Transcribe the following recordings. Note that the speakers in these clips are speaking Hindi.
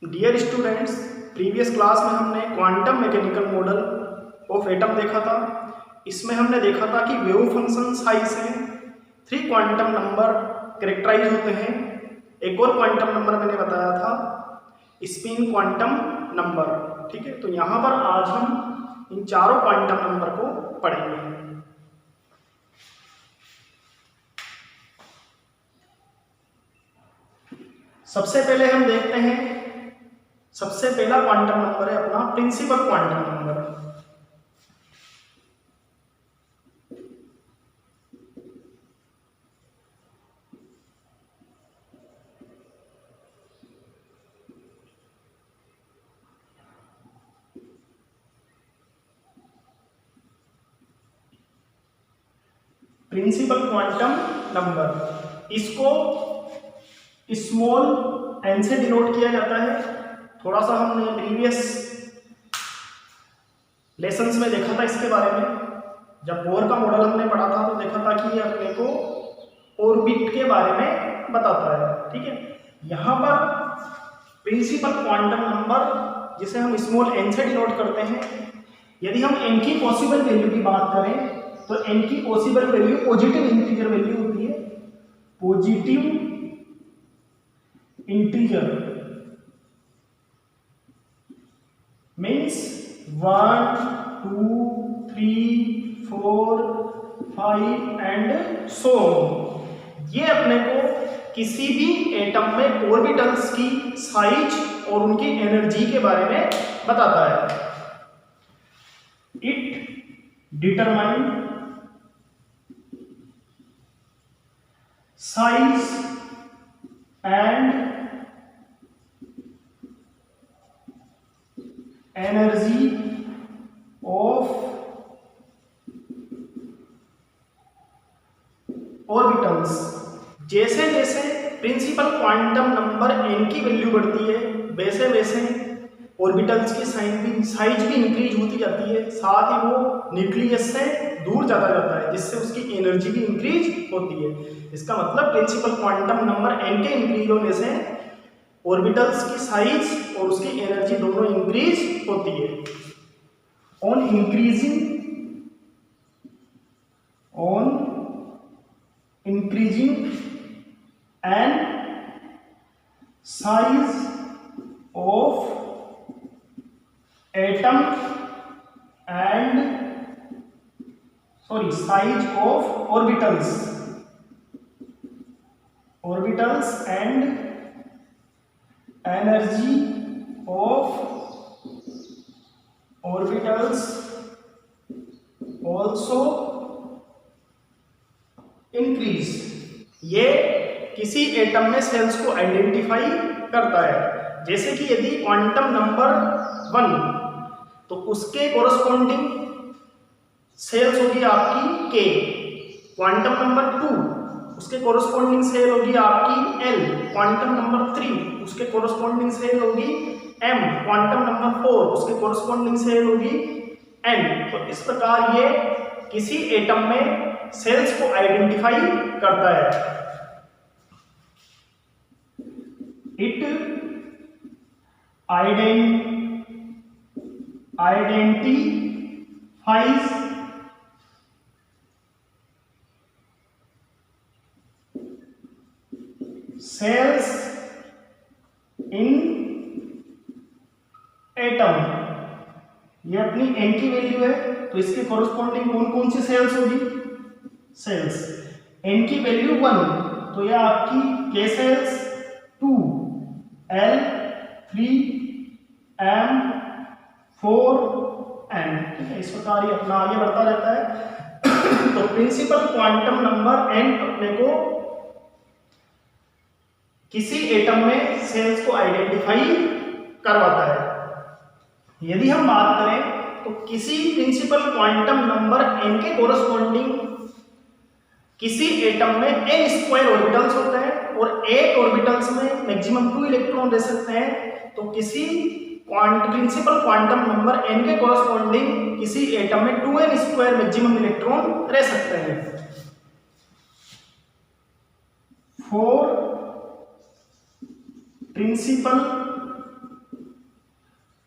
डियर स्टूडेंट्स, प्रीवियस क्लास में हमने quantum mechanical model of atom देखा था। इसमें हमने देखा था कि वेव फंक्शन साई से 3 क्वांटम नंबर कैरेक्टराइज होते हैं। एक और क्वांटम नंबर मैंने बताया था स्पिन क्वांटम नंबर। ठीक है, तो यहाँ पर आज हम इन चारों क्वांटम नंबर को पढ़ेंगे। सबसे पहले हम देखते हैं, सबसे पहला क्वांटम नंबर है अपना principal quantum number. Principal quantum number, इसको स्मॉल n से डिनोट किया जाता है। थोड़ा सा हमने प्रीवियस लेसन्स में देखा था इसके बारे में। जब बोर का मॉडल हमने पढ़ा था तो देखा था कि ये अपने को ऑर्बिट के बारे में बताता है। ठीक है, यहाँ पर प्रिंसिपल क्वांटम नंबर जिसे हम स्मॉल n से डिनोट करते हैं, यदि हम n की पॉसिबल वैल्यू की बात करें तो n की possible value positive integer value होती है। Positive integer means 1, 2, 3, 4, 5 and so on. ये अपने को किसी भी एटम में ऑर्बिटल्स की साइज और उनकी एनर्जी के बारे में बताता है। It determine size and energy of orbitals। जैसे जैसे प्रिंसिपल क्वांटम नंबर n की वैल्यू बढ़ती है, वैसे वैसे ऑर्बिटल्स की साइज भी इंक्रीज होती जाती है। साथ ही वो न्यूक्लियस से दूर जाता जाता है, जिससे उसकी एनर्जी भी इंक्रीज होती है। इसका मतलब प्रिंसिपल क्वांटम नंबर n के इंक्रीज होने से ऑर्बिटल्स की साइज और उसकी एनर्जी दोनों इंक्रीज होती है। On increasing and size of atom and size of orbitals and energy of orbitals also increase। ये किसी एटम में सेल्स को आइडेंटिफाई करता है। जैसे कि यदि क्वांटम नंबर 1 तो उसके कोरस्पॉन्डिंग सेल्स होगी आपकी K। क्वांटम नंबर 2 उसके कोरस्पॉन्डिंग सेल होगी आपकी L। क्वांटम नंबर 3 उसके कोरस्पॉन्डिंग सेल होगी M। क्वांटम नंबर 4 उसके कोरस्पॉन्डिंग सेल होगी N। तो इस प्रकार ये किसी एटम में सेल्स को आइडेंटिफाई करता है। It identifies shells in atom. ये अपनी n की वैल्यू है, तो इसके कोरस्पॉन्डिंग कौन कौन सी सेल्स होगी? सेल्स। n की वैल्यू 1 तो यह आपकी K sales, 2 L, 3 M, 4 N। ठीक है, इस प्रकार ये अपना आगे बढ़ता रहता है। तो प्रिंसिपल क्वांटम नंबर n अपने को किसी एटम में सेल्स को आइडेंटिफाई करवाता है। यदि हम बात करें तो किसी प्रिंसिपल क्वांटम नंबर n के कोरस्पॉन्डिंग किसी एटम में n स्क्वायर ऑर्बिटल्स होते हैं और 8 ऑर्बिटल्स में मैक्सिमम 2 इलेक्ट्रॉन रह सकते हैं। तो किसी प्रिंसिपल क्वांटम नंबर n के कोरस्पॉन्डिंग किसी एटम में 2n स्क्वायर मैक्सिमम इलेक्ट्रॉन रह सकते हैं। For principal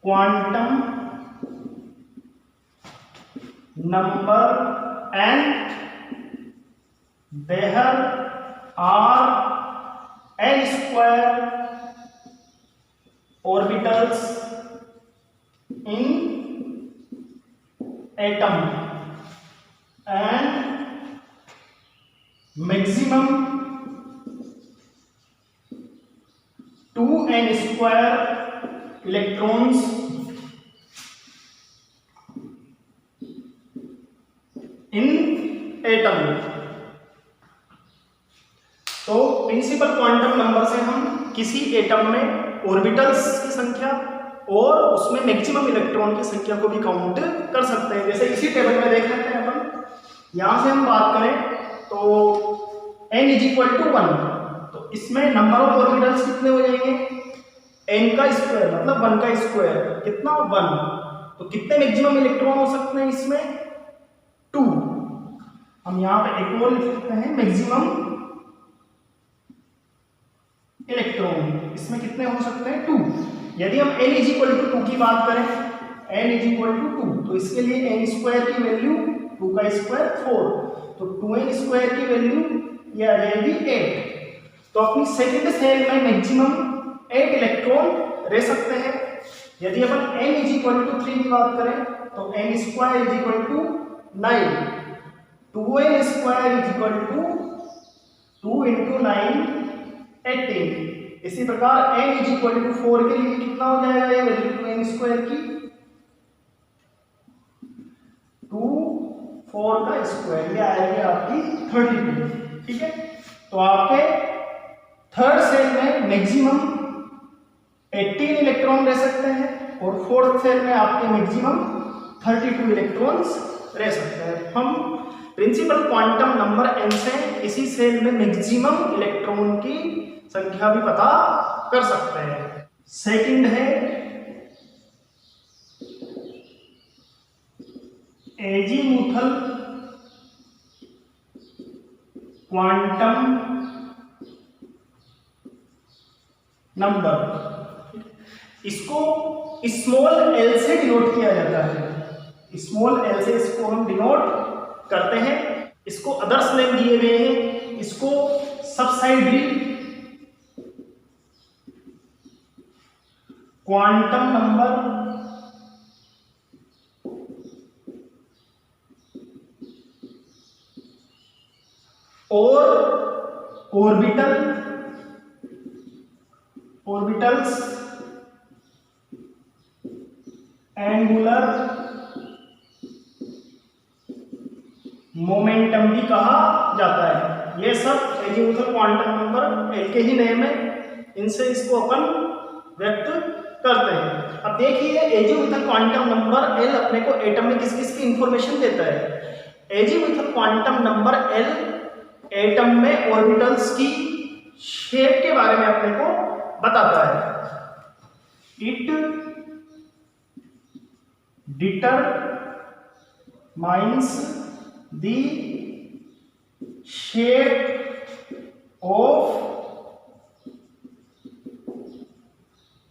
quantum number n, there are n square orbitals in atom and maximum 2n square electrons in atom। तो प्रिंसिपल क्वांटम नंबर से हम किसी एटम में ऑर्बिटल्स की संख्या और उसमें मैक्सिमम इलेक्ट्रॉन की संख्या को भी काउंट कर सकते हैं। जैसे इसी टेबल में देख लेते हैं अपन, यहां से हम बात करें तो n इज इक्वल टू 1, तो इसमें नंबर ऑफ ऑर्बिटल्स कितने हो जाएंगे, n का स्क्वायर मतलब 1 का स्क्वायर कितना 1, तो कितने मैक्सिमम इलेक्ट्रॉन हो सकते हैं इसमें 2। हम यहां पे एक और लिख सकते हैं मैक्सिमम इलेक्ट्रॉन, इसमें कितने हो सकते हैं 2। यदि हम n इज इक्वल टू 2 की बात करें, n इज इक्वल टू 2, तो इसके लिए n स्क्वायर की वैल्यू 2 का स्क्वायर 4, तो 2n स्क्वायर की वैल्यू ये आ जाएगी 8। तो अपनी सेकंड सेल में मैक्सिमम 8 इलेक्ट्रॉन रह सकते हैं। यदि अपन n इज इक्वल टू 3 की बात करें तो n square is equal to 9, 2n square is equal to 2 into 9 18। इसी प्रकार n इज इक्वल टू 4 के लिए कितना हो जाएगा ये वैल्यू 2n स्क्वायर की 2 4 का स्क्वायर, ये आएगी आपकी 32। ठीक है, तो आपके थर्ड सेल में मैक्सिमम 18 इलेक्ट्रॉन रह सकते हैं और फोर्थ सेल में आपके मैक्सिमम 32 इलेक्ट्रॉन्स रह सकते हैं। हम प्रिंसिपल क्वांटम नंबर n से इसी सेल में मैक्सिमम इलेक्ट्रॉन की संख्या भी पता कर सकते हैं। सेकंड है एजीमुथल क्वांटम नंबर, इसको स्मॉल l से डिनोट किया जाता है। स्मॉल l से इसको हम डिनोट करते हैं। इसको अदर्स नेम दिए हुए हैं, इसको सबसाइडरी क्वांटम नंबर और ऑर्बिटल्स एंगुलर मोमेंटम भी कहा जाता है। ये सब एजीमुथल क्वांटम नंबर एल के ही नेम है, इनसे इसको अपन व्यक्त करते हैं। अब देखिए एजीमुथल क्वांटम नंबर एल अपने को एटम में किस किस की इंफॉर्मेशन देता है। Azimuthal quantum number L atom में ऑर्बिटल्स की शेप के बारे में अपने को बताता है। It determines the shape of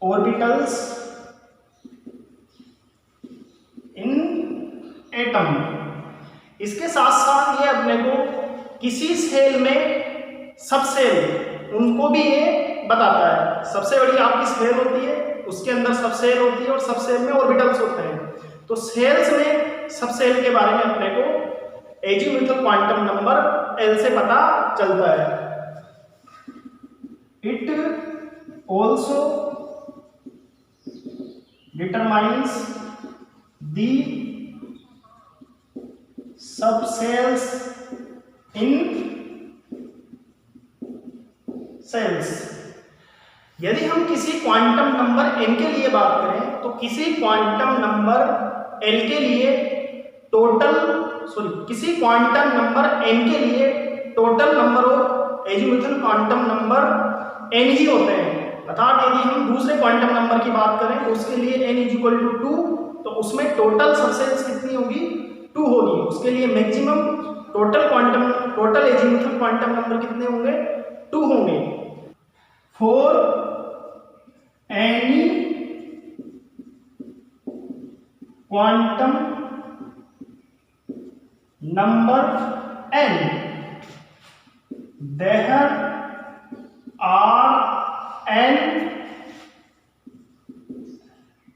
orbitals in atom. इसके साथ साथ ये अपने को किसी सेल में सब सेल उनको भी ये बताता है। सबसे बड़ी आपकी सेल होती है, उसके अंदर सब सेल होती है और सब सेल में ऑर्बिटल्स होते हैं। तो सेल्स में सब सेल के बारे में अपने को एजीमुथल क्वांटम नंबर एल से पता चलता है। It also determines the subshells in shells. यदि हम किसी क्वांटम नंबर n के लिए बात करें तो किसी क्वांटम नंबर l के लिए किसी क्वांटम नंबर n के लिए total number of azimuthal quantum number n ही होते हैं। अर्थात यदि हम दूसरे क्वांटम नंबर की बात करें तो उसके लिए n इज इक्वल टू 2, तो उसमें टोटल सबसेल्स कितनी होगी 2 होगी। उसके लिए maximum total azimuthal quantum number कितने होंगे 2 होंगे। For any quantum number n, there are n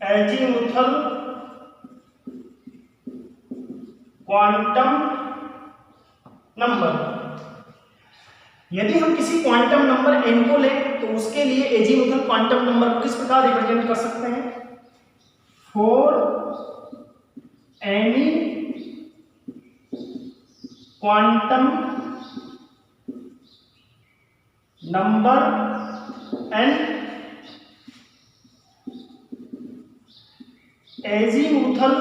azimuthal quantum number. यदि हम किसी क्वांटम नंबर n को लें तो उसके लिए एजीमुथल क्वांटम नंबर को किस प्रकार रिप्रेजेंट कर सकते हैं? For any quantum number n, azimuthal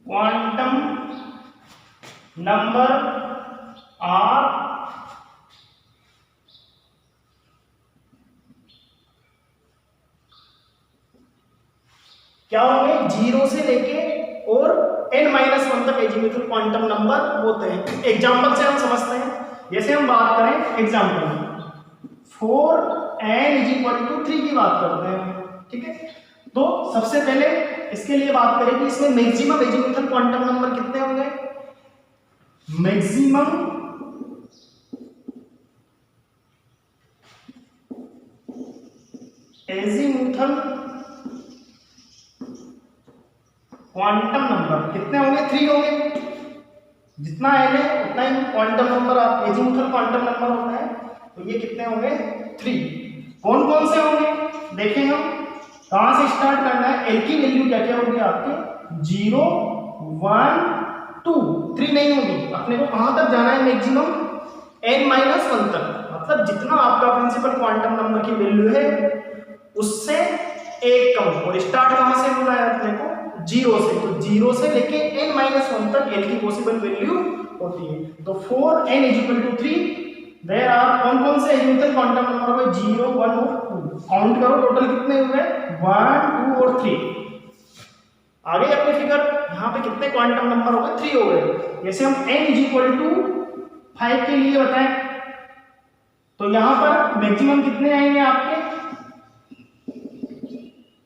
quantum number are क्या होंगे? 0 से लेके और n-1 तक एजीमुथल क्वांटम नंबर होते हैं। एग्जाम्पल से हम समझते हैं। जैसे हम बात करें एग्जाम्पल में 4n=3 की बात करते हैं, ठीक है। तो सबसे पहले इसके लिए बात करें कि इसमें मैक्सिमम एजीमुथल क्वांटम नंबर कितने होंगे? मैक्सिमम एजीमुथल क्वांटम नंबर कितने होंगे? 3 होंगे। जितना n है उतना ही क्वांटम नंबर आप एजीमुथल क्वांटम नंबर होता है, तो ये कितने होंगे? 3। कौन कौन से होंगे देखें हम। कहां से स्टार्ट करना है? l की वैल्यू क्या क्या होगी आपके? 0 1 2 3 नहीं होगी। अपने को कहां तक जाना है? मैक्सिमम n-1 तक। मतलब जितना आपका प्रिंसिपल क्वांटम नंबर की वैल्यू है उससे एक कम। और स्टार्ट कहां से होना है अपने को? 0 से। तो 0 से लेके n-1 तक l की पॉसिबल वैल्यू होती है। तो 4n=3 देयर आर कौन कौन से एजीमुथल क्वांटम नंबर हुए? 0 1 और 2। काउंट करो टोटल कितने हुए? 1 2 और 3। आगे अपने फिगर यहाँ पे कितने क्वांटम नंबर हो गए? 3 हो गए। जैसे हम n=5 के लिए बताएं तो यहाँ पर मैक्सिमम कितने आएंगे आपके?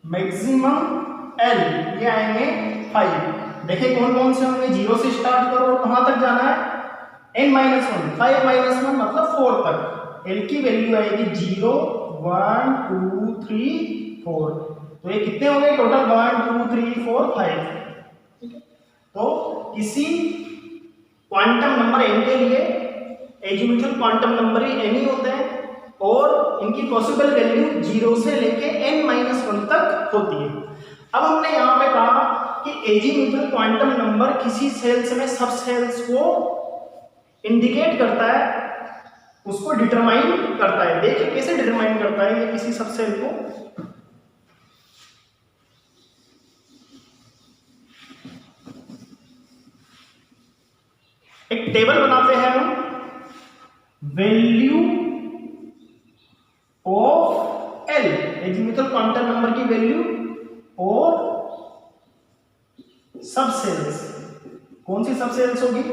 मैक्सिमम l ये आएंगे 5। देखिए कौन कौन से होंगे? 0 से स्टार्ट करो और कहां तक जाना है? n-1 5-1 मतलब 4 तक। l की वैल्यू आएगी 0 1 2 3 4। तो ये कितने हो गए टोटल? 1 2 3 4 5, ठीक है। तो किसी क्वांटम नंबर n के लिए एजीमुथल क्वांटम नंबर ही n ही होते हैं और इनकी पॉसिबल वैल्यू 0 से लेके n-1 तक होती है। अब हमने यहाँ पे कहा कि एजीमुथल क्वांटम नंबर किसी सेल्स में सब सेल्स को इंडिकेट करता है, उसको डिटरमाइन करता है। देखिए कैसे डिटरमाइन करता है ये किसी सब सेल को। एक टेबल बनाते हैं हम, value of l azimuthal quantum number की वैल्यू और सब सेल्स। कौन सी सब सेल्स होगी?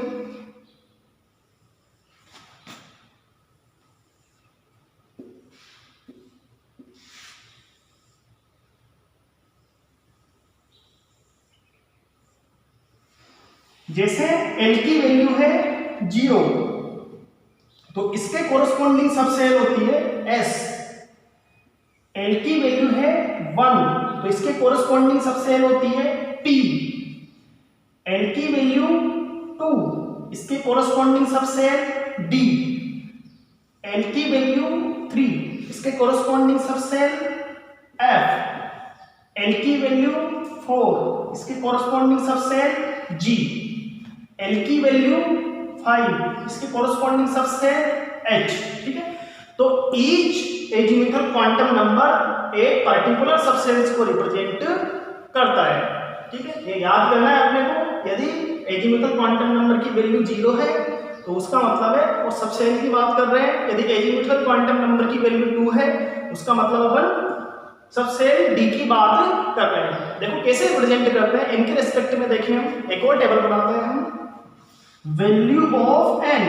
जैसे l की वैल्यू है 0 तो इसके कोरस्पॉन्डिंग सब सेल होती है s। l की वैल्यू है 1 तो इसके कोरस्पॉन्डिंग सब सेल होती है t। l की वैल्यू 2 इसके कोरस्पॉन्डिंग सब सेल d। l की वैल्यू 3 इसके कोरस्पॉन्डिंग सब सेल f। l की वैल्यू 4 इसके कोरस्पॉन्डिंग सब सेल g। l की वैल्यू 5 इसके कोरस्पॉन्डिंग सब सेल h, ठीक है। तो ईच एजीमुथल क्वांटम नंबर एक पर्टिकुलर सबसेल्स को रिप्रेजेंट करता है, ठीक है। ये याद करना है अपने को। यदि एजीमुथल क्वांटम नंबर की वैल्यू 0 है तो उसका मतलब है वो सबसेल की बात कर रहे हैं। यदि एजीमुथल क्वांटम नंबर की वैल्यू 2 है उसका मतलब अपन सबसेल डी की बात कर रहे हैं। देखो कैसे रिप्रेजेंट करते हैं इनके रिस्पेक्ट में। देखिए हम एक और टेबल बनाते हैं हम, value of n,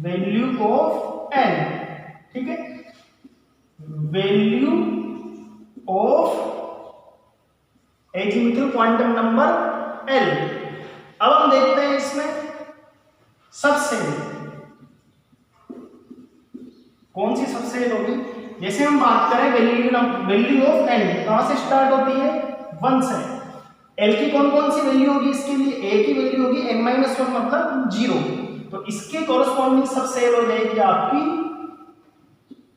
value of n, ठीक है। Value of azimuthal quantum number L. अब हम देखते हैं इसमें सबसेल कौन सी सबसेल होगी। जैसे हम बात करें वैल्यू ऑफ एन कहां से स्टार्ट होती है, 1 से। एल की कौन कौन सी वैल्यू होगी, इसके लिए ए की वैल्यू होगी n माइनस 1 मतलब 0। तो इसके कॉरस्पॉन्डिंग सबसेल हो जाएगी आपकी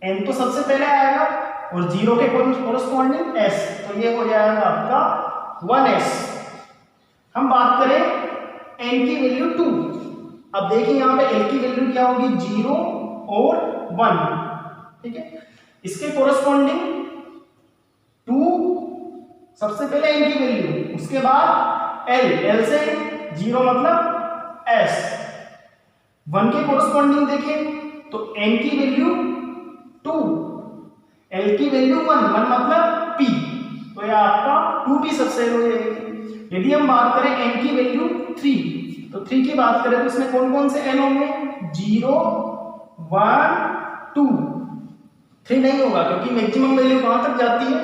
n, तो सबसे पहले आएगा, और 0 के कॉरस्पॉन्डिंग s, तो ये हो जाएगा आपका 1s। हम बात करें n की वैल्यू 2। अब देखिए यहां पे l की वैल्यू क्या होगी, 0 और 1, ठीक है। इसके कॉरस्पॉन्डिंग 2, सबसे पहले n की वैल्यू, उसके बाद l से 0 मतलब s। 1 के कॉरस्पॉन्डिंग देखें तो n की वैल्यू 2, l की वैल्यू 1 मतलब p, तो यह आपका 2p सबसेल हो जाएगी। यदि हम बात करें n की वैल्यू 3, तो 3 की बात करें तो इसमें कौन कौन से n होंगे, 0 1 2। 3 नहीं होगा क्योंकि मैक्सिमम वैल्यू कहां तक जाती है,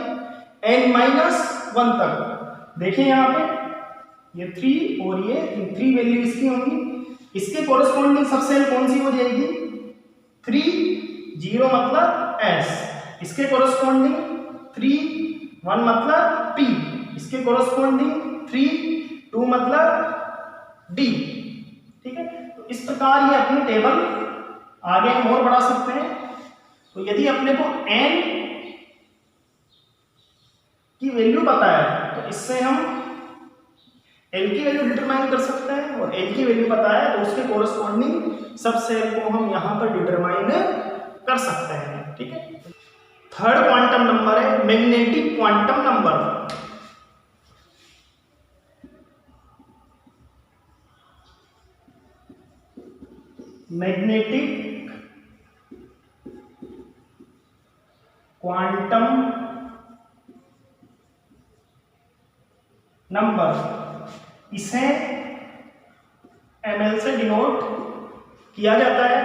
n माइनस 1 तक। देखिए यहां पे ये 3 और ये 3 वैल्यू इसकी होंगी। इसके कॉरस्पॉन्डिंग सबसेल कौन सी हो जाएगी, 3 0 मतलब s। इसके कॉरस्पॉन्डिंग 3 1 मतलब p। इसके कॉरस्पॉन्डिंग 3 2 मतलब d, ठीक है। तो इस प्रकार ये अपनी टेबल आगे हम और बढ़ा सकते हैं। तो यदि अपने को n की वैल्यू पता है तो इससे हम l की वैल्यू डिटरमाइन कर सकते हैं, और l की वैल्यू पता है तो उसके कोरस्पॉन्डिंग सबसेल को हम यहां पर डिटरमाइन कर सकते हैं, ठीक है। थर्ड क्वांटम नंबर है magnetic quantum number. Magnetic quantum number, इसे ml से डिनोट किया जाता है।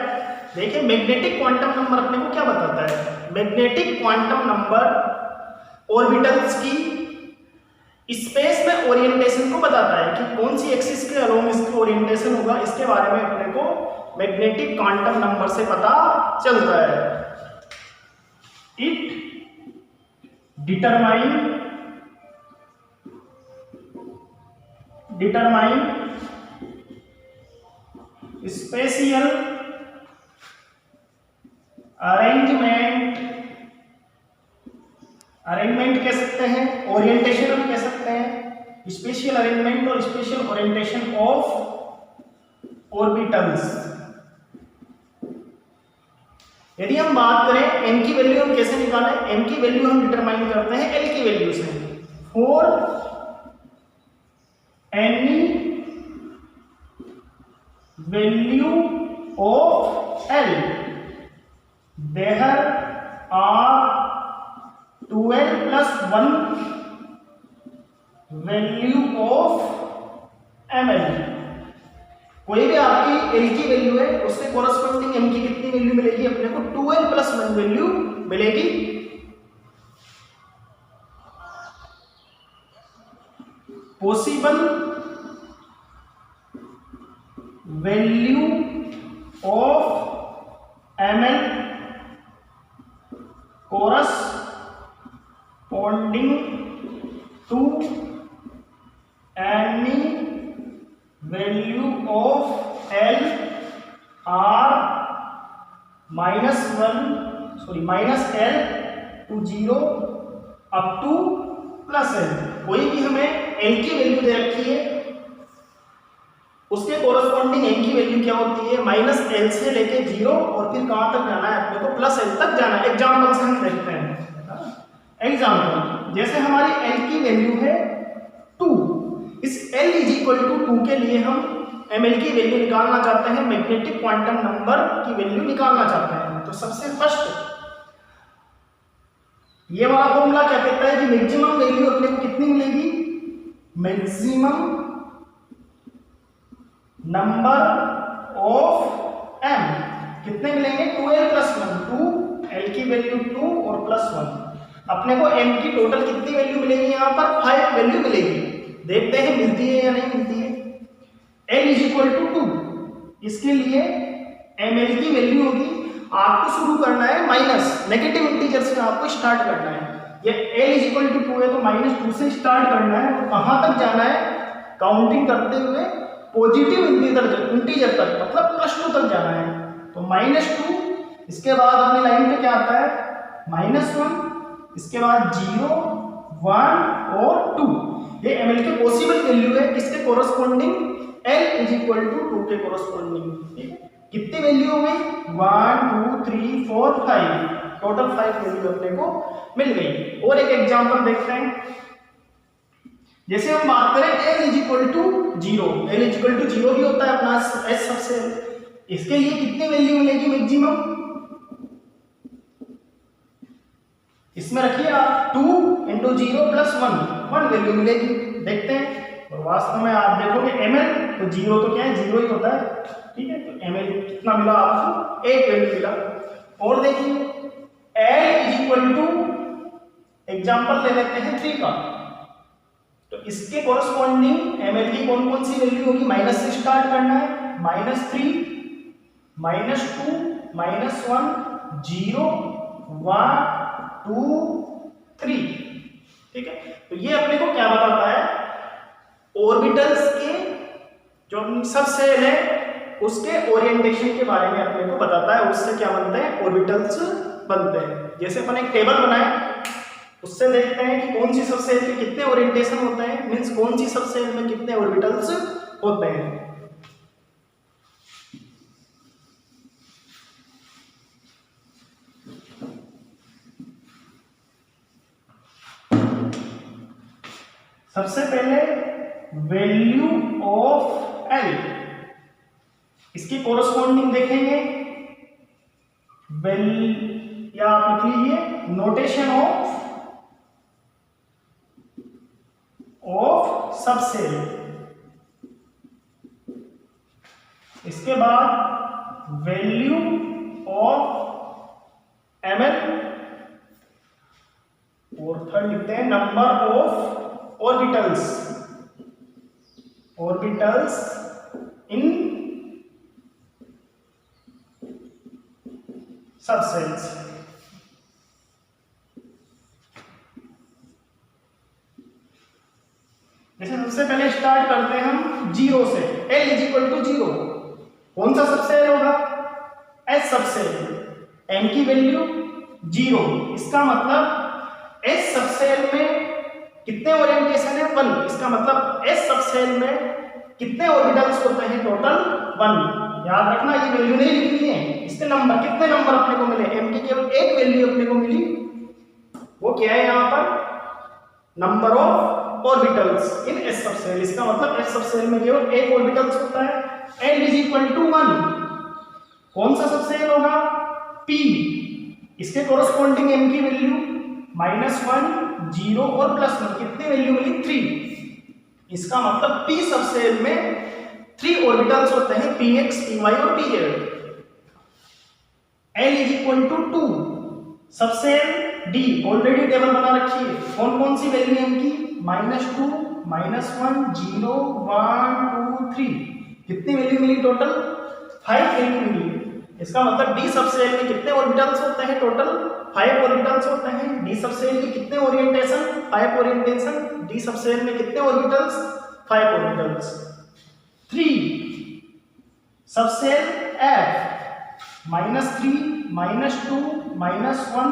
देखिए मैग्नेटिक क्वांटम नंबर अपने को क्या बताता है, मैग्नेटिक क्वांटम नंबर ऑर्बिटल्स की स्पेस में ओरिएंटेशन को बताता है कि कौन सी एक्सिस के अलोंग इसका ओरिएंटेशन होगा। इसके बारे में अपने को मैग्नेटिक क्वांटम नंबर से पता चलता है। इट डिटरमाइन स्पेशियल अरेंजमेंट कह सकते हैं, ओरिएंटेशन हम कह सकते हैं, स्पेशियल अरेंजमेंट और स्पेशियल ओरिएंटेशन ऑफ ऑर्बिटल्स। यदि हम बात करें n की वैल्यू हम कैसे निकालें, n की वैल्यू हम डिटरमाइन करते हैं l की वैल्यू से। For any value of l there are 2l plus 1 value of ml। कोई भी आपकी l की वैल्यू है उसके कोरस्पॉन्डिंग m की कितनी वैल्यू मिलेगी, अपने को 2l plus 1 वैल्यू मिलेगी। Possible value of ml corresponding to any value of l are minus l to 0 up to plus l। कोई भी हमें l की वैल्यू दे रखी है उसके कोरस्पॉन्डिंग n की वैल्यू क्या होती है, माइनस l से लेके 0 और फिर कहां तक जाना है, अपने को प्लस l तक जाना है। एग्जाम्पल से हम देखते हैं। एग्जाम्पल जैसे हमारी l की वैल्यू है 2, इस l इज इक्वल टू 2 के लिए हम ml की वैल्यू निकालना चाहते हैं, मैग्नेटिक क्वांटम नंबर की वैल्यू निकालना चाहते हैं। तो सबसे फर्स्ट ये वाला फॉर्मूला क्या कहता है कि मैक्सिमम वैल्यू अपने को कितनी मिलेगी, मैक्सिमम नंबर ऑफ m कितने मिलेंगे, 2l plus 1, 2 l की वैल्यू 2 और प्लस 1। अपने को m की टोटल कितनी वैल्यू मिलेगी, यहाँ पर 5 वैल्यू मिलेगी। देखते हैं मिलती है या नहीं मिलती है। l इज इक्वल टू 2, इसके लिए ml की वैल्यू होगी, आपको शुरू करना है माइनस नेगेटिव इंटीजर से आपको स्टार्ट करना है। ये l इज इक्वल टू 2 है तो -2 से स्टार्ट करना है और कहाँ तक जाना है, काउंटिंग करते हुए पॉजिटिव इंटीजर तक, मतलब +2 तक जाना है। तो -2, इसके बाद अपनी लाइन पे क्या आता है -1, इसके बाद 0, 1 और 2। ये ml के पॉसिबल वैल्यू है, किसके corresponding, l is equal to 2 के कोरस्पॉन्डिंग। ठीक है, कितनी वैल्यू हो गई, 1 2 3 4 5, टोटल 5 वैल्यू अपने को मिल गई। और एक एग्जांपल देखते हैं, जैसे हम बात करें l is equal to 0, l is equal to 0 भी होता है अपना s सबसे, इसके लिए कितनी वैल्यू मिलेगी मैक्सिमम, इसमें रखिए आप 2 इंटू 0 प्लस 1 वैल्यू मिलेगी। देखते हैं, और वास्तव में आप देखोगे ml तो 0 तो क्या है, 0 ही होता है। ठीक है, तो ml कितना मिला आपको, 1 वैल्यू मिला। और देखिए l is equal to, example ले लेते हैं 3 का, तो इसके कोरस्पॉन्डिंग ml की कौन कौन सी वैल्यू होगी, माइनस से स्टार्ट करना है, -3, -2, -1, 0, 1 2 3। ठीक है, तो ये अपने को क्या बताता है, ऑर्बिटल्स के जो सबसेल है उसके ओरिएंटेशन के बारे में अपने को बताता है, उससे क्या बनते हैं, ऑर्बिटल्स बनते हैं। जैसे अपन एक टेबल बनाए, उससे देखते हैं कि कौन सी सबसेल के कितने ओरिएंटेशन होते हैं, मींस कौन सी सबसेल में कितने ऑर्बिटल्स होते हैं। सबसे पहले वैल्यू ऑफ l, इसकी कोरस्पॉन्डिंग देखेंगे, या आप लिख लीजिए नोटेशन ऑफ सबसेल। इसके बाद वैल्यू ऑफ ml, और थर्ड लिखते हैं number of orbitals in subcells. जैसे सबसे पहले स्टार्ट करते हैं हम 0 से, l इज इक्वल टू 0, कौन सा सबसेल होगा, s सबसेल, m की वैल्यू 0, इसका मतलब s सबसेल में कितने ओरिएंटेशन है, 1, इसका मतलब s सबसेल में कितने ऑर्बिटल्स होते हैं, टोटल 1। याद रखना ये वैल्यू नहीं लिखनी है, इसके नंबर, कितने नंबर अपने को मिले, m की केवल एक वैल्यू अपने को मिली, वो क्या है यहाँ पर, number of orbitals in s subshell. इसका मतलब s सबसेल में केवल एक ऑर्बिटल्स होता है। l इज इक्वल टू 1, कौन सा सबसेल होगा, p, इसके कोरस्पॉन्डिंग m की वैल्यू -1 0 और +1, कितनी वैल्यू मिली, 3। इसका मतलब p सबसेल में 3 ऑर्बिटल्स होते हैं, px py और pz। l is equal to 2, subshell d, already table बना रखी है, कौन कौन सी वैल्यू है इनकी, -2 -1 0 1 2 3, कितनी वैल्यू मिली, टोटल 5 वैल्यू मिली। इसका मतलब d सबसेल में कितने ऑर्बिटल्स होते हैं, टोटल 5 ऑर्बिटल्स होते हैं। d सबसेल के कितने ओरिएंटेशन, 5 ओरिएंटेशन, d सबसेल में कितने ऑर्बिटल्स, 5 ऑर्बिटल्स। 3 सबसेल f, -3 -2 -1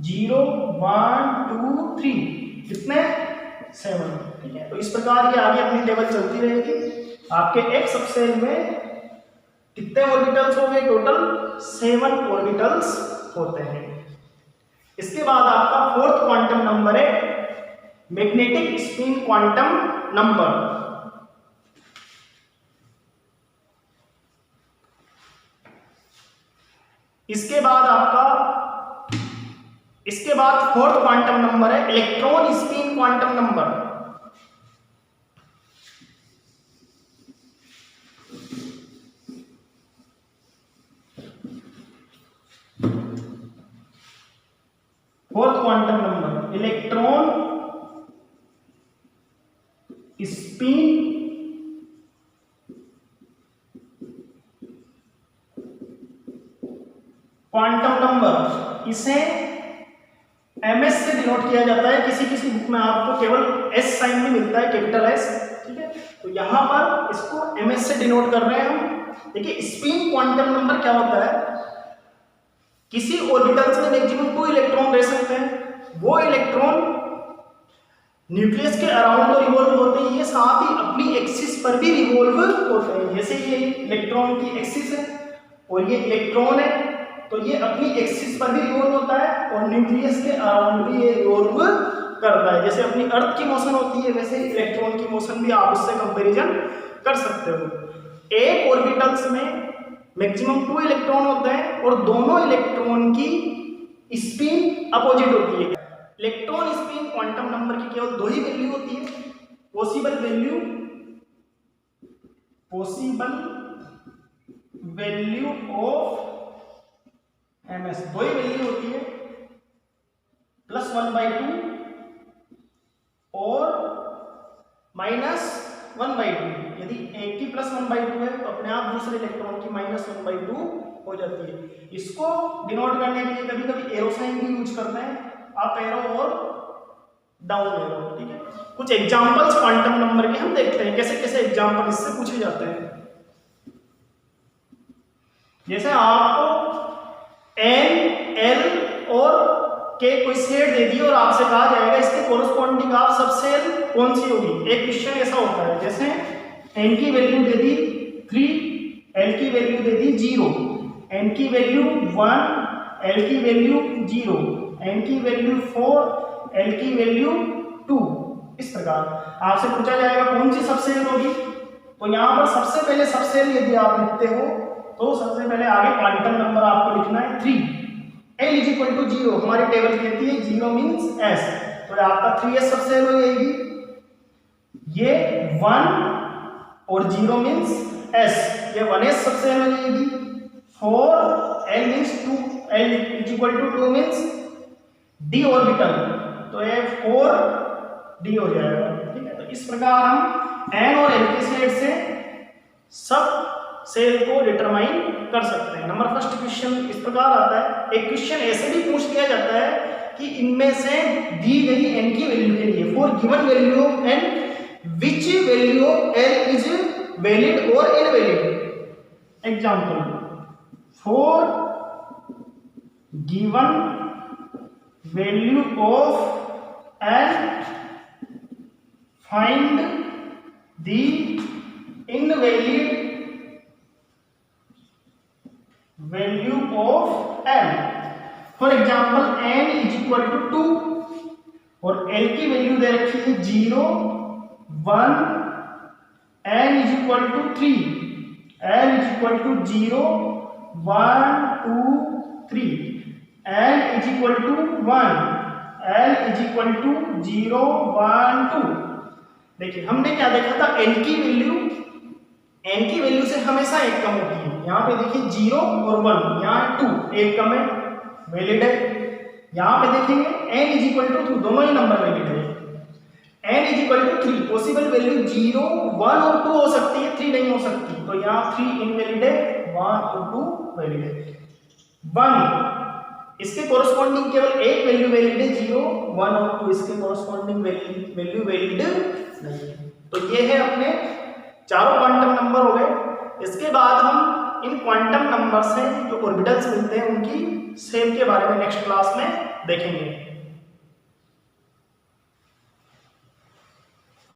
0 1 2 3, कितने, 7। ठीक है, तो इस प्रकार ये आगे अपनी टेबल चलती रहेगी। आपके एक सबसेल में कितने ऑर्बिटल्स हो गए, टोटल 7 ऑर्बिटल्स होते हैं। इसके बाद आपका फोर्थ क्वांटम नंबर है मैग्नेटिक स्पिन क्वांटम नंबर। इसके बाद फोर्थ क्वांटम नंबर है electron spin quantum number. Fourth quantum number, electron spin quantum number, इसे ms से डिनोट किया जाता है। किसी किसी बुक में आपको केवल s साइन भी मिलता है, कैपिटल S, ठीक है। तो यहां पर इसको ms से डिनोट कर रहे हैं हम। देखिए स्पिन क्वांटम नंबर क्या होता है, किसी ऑर्बिटल्स में मैक्सिमम 2 इलेक्ट्रॉन रह सकते हैं। वो इलेक्ट्रॉन न्यूक्लियस के अराउंड तो रिवॉल्व होते हैं, ये साथ ही अपनी एक्सिस पर भी रिवॉल्व होते हैं। जैसे ये इलेक्ट्रॉन की एक्सिस है और ये इलेक्ट्रॉन है, तो ये अपनी एक्सिस पर भी रिवॉल्व होता है और न्यूक्लियस के अराउंड भी ये रिवॉल्व करता है। जैसे अपनी अर्थ की मोशन होती है, वैसे इलेक्ट्रॉन की मोशन भी आप उससे कंपैरिजन कर सकते हो। एक ऑर्बिटल्स में मैक्सिमम 2 इलेक्ट्रॉन होते हैं और दोनों इलेक्ट्रॉन की स्पिन अपोजिट होती है। इलेक्ट्रॉन स्पिन क्वांटम नंबर की केवल 2 ही वैल्यू होती है, possible value of ms, 2 he value होती है, +1/2 और -1/2। यदि एक की +1/2 है तो अपने आप दूसरे इलेक्ट्रॉन की -1/2 हो जाती है। इसको डिनोट करने के लिए कभी कभी एरो साइन भी यूज करते हैं, अप एरो और डाउन एरो, ठीक है। कुछ एग्जांपल्स क्वांटम नंबर के हम देखते हैं, कैसे कैसे एग्जांपल इससे पूछे जाते हैं। जैसे आपको n, l और k कोई सेट दे दी और आपसे कहा जाएगा इसके कोरस्पॉन्डिंग आप सब सेल कौन सी होगी। एक क्वेश्चन ऐसा होता है, जैसे n की वैल्यू दे दी 3, l की वैल्यू दे दी 0, n की वैल्यू 1, l की वैल्यू 0, n की वैल्यू 4, l की वैल्यू 2। इस प्रकार आपसे पूछा जाएगा कौन सी सबसेल होगी। तो यहाँ पर सबसे पहले सबसेल यदि आप लिखते हो तो सबसे पहले आगे क्वांटम नंबर आपको लिखना है 3, l = 0। हमारी टेबल कहती है 0 मींस s, तो आपका 3s सबसेल हो जाएगी। ये 1 और 0 मींस s, ये 1s सबसेल हो जाएगी। 4 l means 2, l = 2 means d orbital, तो ये 4d हो जाएगा, ठीक है। तो इस प्रकार हम n और l के सेट से सब सेल को डिटरमाइन कर सकते हैं। नंबर फर्स्ट क्वेश्चन इस प्रकार आता है। एक क्वेश्चन ऐसे भी पूछ लिया जाता है कि इनमें से दी गई n की वैल्यू के लिए for given value of n which value of l is valid और invalid. Example, for given value of n find the invalid value of n। For example n = 2 और l की वैल्यू दे रखी है 0, 1, n = 3, l = 0, 1, 2, 3, n = 1, l = 0, 1, 2। देखिए हमने क्या देखा था, n की वैल्यू से हमेशा एक कम होती है। यहाँ पे देखिए 0 और 1, यहाँ 2 एक कम है, वैलिड है। यहाँ पे देखेंगे n = 2, दोनों ही नंबर वैलिड है। n = 3, पॉसिबल वैल्यू 0, 1 और 2 हो सकती है, 3 नहीं हो सकती, तो यहाँ 3 इनवैलिड है, 1 और 2 वैलिड है। 1 इसके कोरस्पॉन्डिंग केवल एक वैल्यू वैलिड है, 0, 1 और 2 इसके कोरस्पॉन्डिंग वैल्यू वैलिड नहीं है। तो ये है अपने चारों क्वांटम नंबर हो गए। इसके बाद हम इन क्वांटम नंबर से जो ऑर्बिटल्स मिलते हैं उनकी शेप के बारे में नेक्स्ट क्लास में देखेंगे।